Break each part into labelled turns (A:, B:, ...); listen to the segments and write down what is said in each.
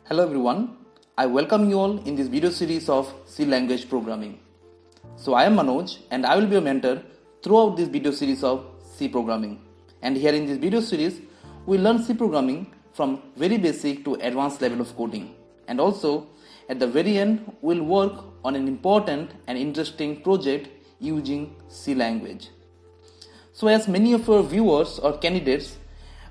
A: Hello everyone, I welcome you all in this video series of C language programming. So I am Manoj and I will be your mentor throughout this video series of C programming. And here in this video series, we learn C programming from very basic to advanced level of coding. And also at the very end, we'll work on an important and interesting project using C language. So as many of our viewers or candidates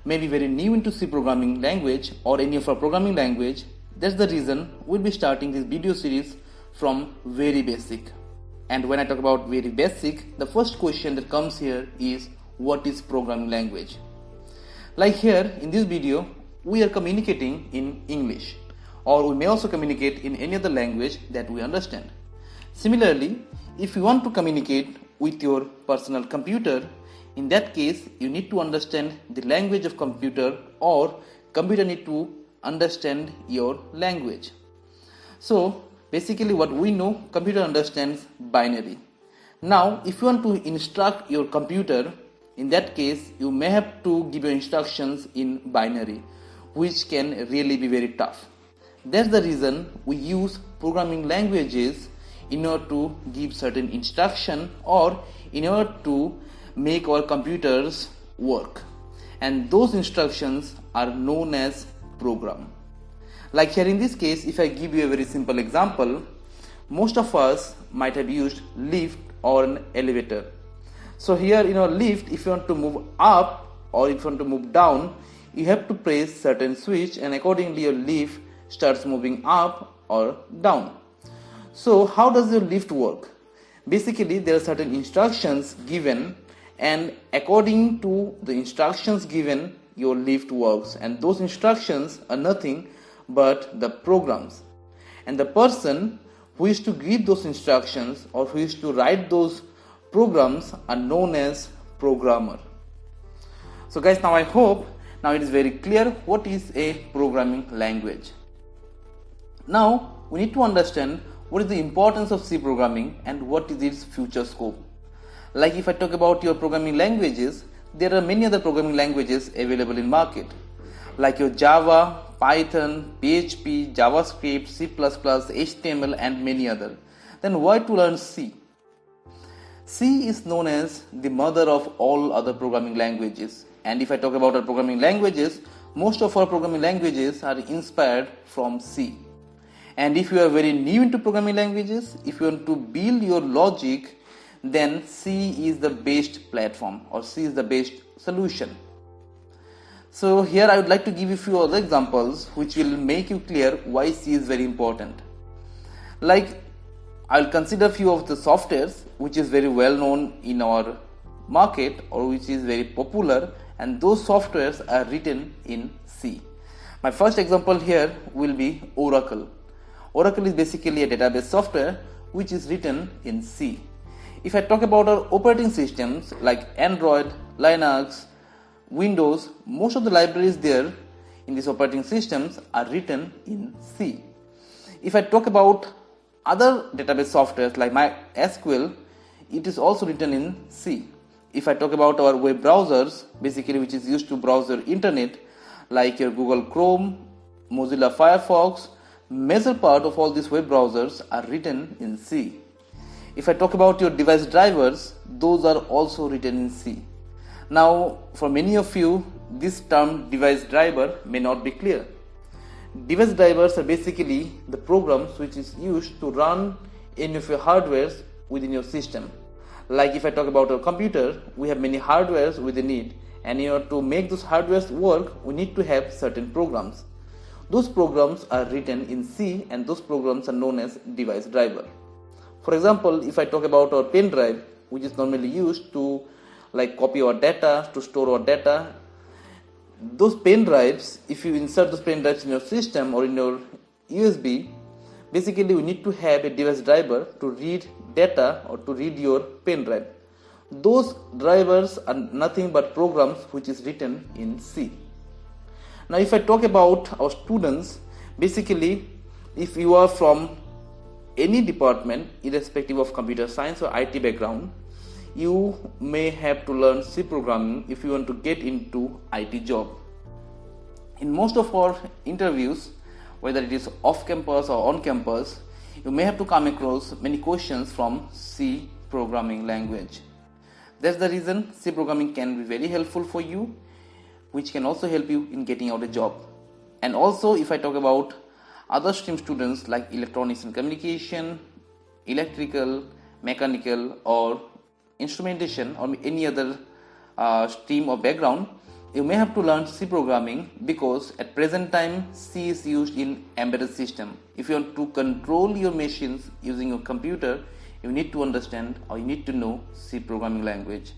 A: may be very new into C programming language or any of our programming language, that's the reason we'll be starting this video series from very basic. And when I talk about very basic, the first question that comes here is what is programming language? Like here in this video, we are communicating in English, or we may also communicate in any other language that we understand. Similarly, if you want to communicate with your personal computer, in that case, you need to understand the language of computer, or computer need to understand your language. So basically what we know, computer understands binary. Now if you want to instruct your computer, in that case you may have to give your instructions in binary, which can really be very tough. That's the reason we use programming languages in order to give certain instruction or in order to make our computers work, and those instructions are known as program. Like here in this case, if I give you a very simple example, most of us might have used lift or an elevator. So here in a lift, if you want to move up or if you want to move down, you have to press certain switch and accordingly your lift starts moving up or down. So how does your lift work? Basically there are certain instructions given, and according to the instructions given, your lift works, and those instructions are nothing but the programs, and the person who is to give those instructions or who is to write those programs are known as programmer. So guys, now I hope now it is very clear what is a programming language. Now we need to understand what is the importance of C programming and what is its future scope. Like if I talk about your programming languages, there are many other programming languages available in market, like your Java, Python, PHP, JavaScript, C++, HTML and many other. Then why to learn C? C is known as the mother of all other programming languages. And if I talk about our programming languages, most of our programming languages are inspired from C. And if you are very new into programming languages, if you want to build your logic, then C is the best platform, or C is the best solution. So here I would like to give you a few other examples which will make you clear why C is very important. Like I'll consider a few of the softwares which is very well known in our market or which is very popular, and those softwares are written in C. My first example here will be Oracle. Oracle is basically a database software which is written in C. If I talk about our operating systems like Android, Linux, Windows, most of the libraries there in these operating systems are written in C. If I talk about other database softwares like MySQL, it is also written in C. If I talk about our web browsers, basically which is used to browse your internet, like your Google Chrome, Mozilla Firefox, major part of all these web browsers are written in C. If I talk about your device drivers, those are also written in C. Now, for many of you, this term device driver may not be clear. Device drivers are basically the programs which is used to run any of your hardwares within your system. Like if I talk about our computer, we have many hardwares within it, and in order to make those hardwares work, we need to have certain programs. Those programs are written in C, and those programs are known as device driver. For example, if I talk about our pen drive, which is normally used to copy our data, to store our data, those pen drives, if you insert those pen drives in your system or in your USB, basically we need to have a device driver to read data or to read your pen drive. Those drivers are nothing but programs which is written in C. Now if I talk about our students, basically if you are from any department, irrespective of computer science or IT background, you may have to learn C programming if you want to get into IT job. In most of our interviews, whether it is off campus or on campus, you may have to come across many questions from C programming language. That's the reason C programming can be very helpful for you, which can also help you in getting out a job. And also, if I talk about other stream students like electronics and communication, electrical, mechanical, or instrumentation, or any other stream or background, you may have to learn C programming, because at present time C is used in embedded system. If you want to control your machines using your computer, you need to understand or you need to know C programming language.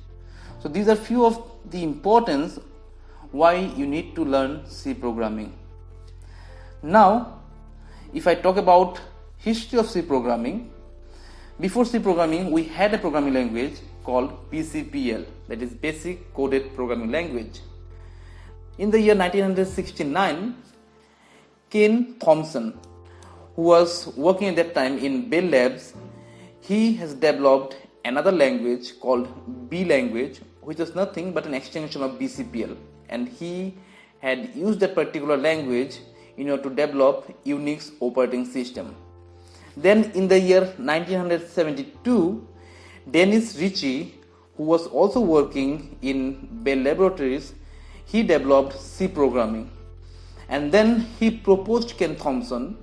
A: So these are few of the importance why you need to learn C programming. Now, if I talk about history of C programming, before C programming we had a programming language called BCPL, that is Basic Coded Programming Language. In the year 1969, Ken Thompson, who was working at that time in Bell Labs, he has developed another language called B language, which is nothing but an extension of BCPL, and he had used that particular language in order to develop Unix operating system. Then in the year 1972, Dennis Ritchie, who was also working in Bell Laboratories, he developed C programming, and then he proposed Ken Thompson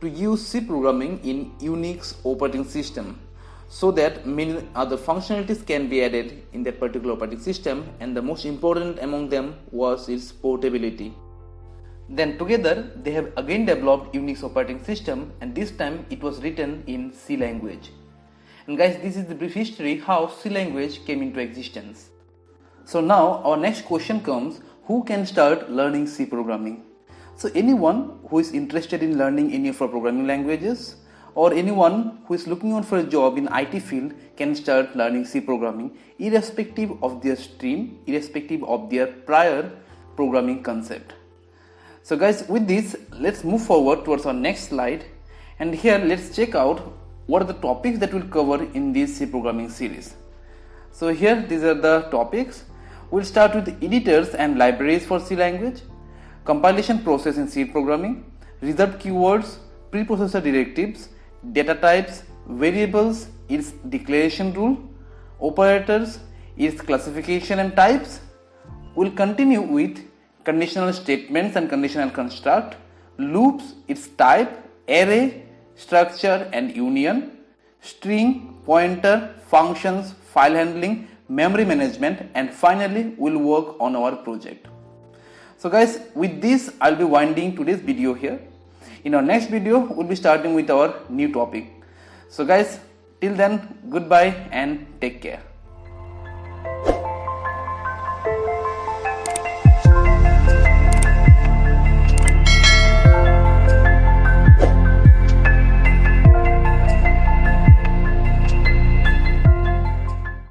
A: to use C programming in Unix operating system, so that many other functionalities can be added in that particular operating system, and the most important among them was its portability. Then together they have again developed Unix operating system, and this time it was written in C language. And guys, this is the brief history how C language came into existence. So now our next question comes, who can start learning C programming? So anyone who is interested in learning any of our programming languages, or anyone who is looking out for a job in IT field can start learning C programming, irrespective of their stream, irrespective of their prior programming concept. So guys, with this, let's move forward towards our next slide, and here let's check out what are the topics that we'll cover in this C programming series. So here these are the topics. We'll start with editors and libraries for C language, compilation process in C programming, reserved keywords, preprocessor directives, data types, variables, its declaration rule, operators, its classification and types. We'll continue with conditional statements and conditional construct, loops, its type, array, structure and union, string, pointer, functions, file handling, memory management, and finally we'll work on our project. So guys, with this I'll be winding today's video here. In our next video we'll be starting with our new topic. So guys, till then, goodbye and take care.